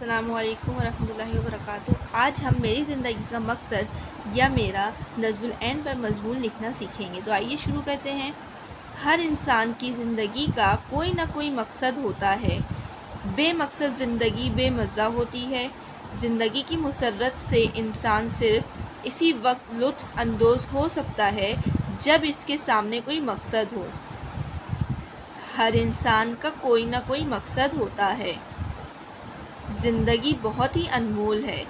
अस्सलामु अलैकुम वरहमतुल्लाहि वबरकातुहू। आज हम मेरी ज़िंदगी का मकसद या मेरा नज़्मुल ऐन पर मज़मून लिखना सीखेंगे। तो आइए शुरू करते हैं। हर इंसान की ज़िंदगी का कोई ना कोई मकसद होता है। बेमकसद ज़िंदगी बेमज़ा होती है। ज़िंदगी की मुसर्रत से इंसान सिर्फ इसी वक्त लुत्फ़ अंदोज़ हो सकता है जब इसके सामने कोई मकसद हो। हर इंसान का कोई ना कोई मकसद होता है। ज़िंदगी बहुत ही अनमोल है,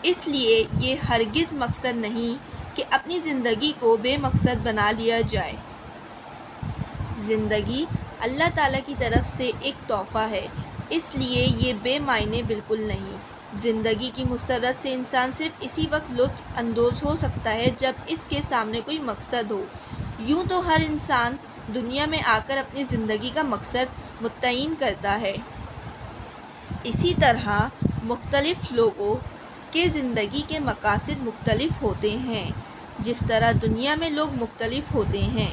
इसलिए ये हरगिज़ मकसद नहीं कि अपनी ज़िंदगी को बेमकसद बना लिया जाए। ज़िंदगी अल्लाह ताला की तरफ से एक तोहफ़ा है, इसलिए ये बेमायने बिल्कुल नहीं। ज़िंदगी की मुसर्रत से इंसान सिर्फ इसी वक्त लुत्फ़ अंदोज़ हो सकता है जब इसके सामने कोई मकसद हो। यूँ तो हर इंसान दुनिया में आकर अपनी ज़िंदगी का मकसद मुतय्यन करता है। इसी तरह मुख्तलिफ़ लोगों के ज़िंदगी के मकासद मुख्तलिफ़ होते हैं। जिस तरह दुनिया में लोग मुख्तलिफ़ होते हैं,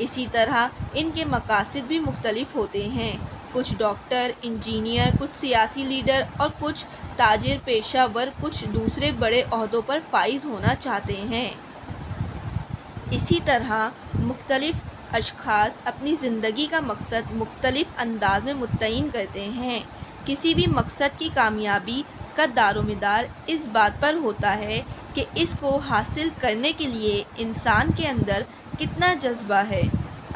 इसी तरह इनके मकासद भी मुख्तलिफ़ होते हैं। कुछ डॉक्टर, इंजीनियर, कुछ सियासी लीडर और कुछ ताजिर पेशा वर कुछ दूसरे बड़े ओहदों पर फाइज होना चाहते हैं। इसी तरह मुख्तलिफ़ अशख़ास अपनी ज़िंदगी का मकसद मुख्तलिफ़ अंदाज में मुतय्यन करते हैं। किसी भी मकसद की कामयाबी का दारोमदार इस बात पर होता है कि इसको हासिल करने के लिए इंसान के अंदर कितना जज्बा है।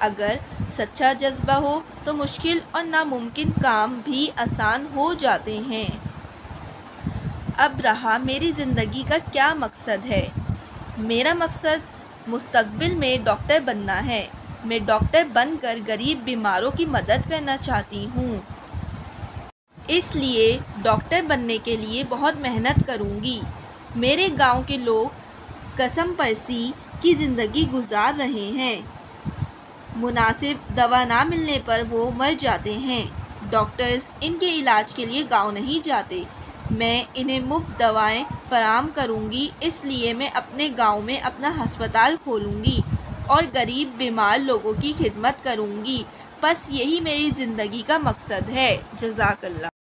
अगर सच्चा जज्बा हो तो मुश्किल और नामुमकिन काम भी आसान हो जाते हैं। अब रहा मेरी ज़िंदगी का क्या मकसद है। मेरा मकसद मुस्तक़बिल में डॉक्टर बनना है। मैं डॉक्टर बनकर गरीब बीमारों की मदद करना चाहती हूँ, इसलिए डॉक्टर बनने के लिए बहुत मेहनत करूँगी। मेरे गांव के लोग कसम परसी की ज़िंदगी गुजार रहे हैं। मुनासिब दवा ना मिलने पर वो मर जाते हैं। डॉक्टर्स इनके इलाज के लिए गांव नहीं जाते। मैं इन्हें मुफ्त दवाएं फराहम करूँगी, इसलिए मैं अपने गांव में अपना हस्पताल खोलूँगी और गरीब बीमार लोगों की खिदमत करूँगी। बस यही मेरी ज़िंदगी का मकसद है। जज़ाकल्लाह।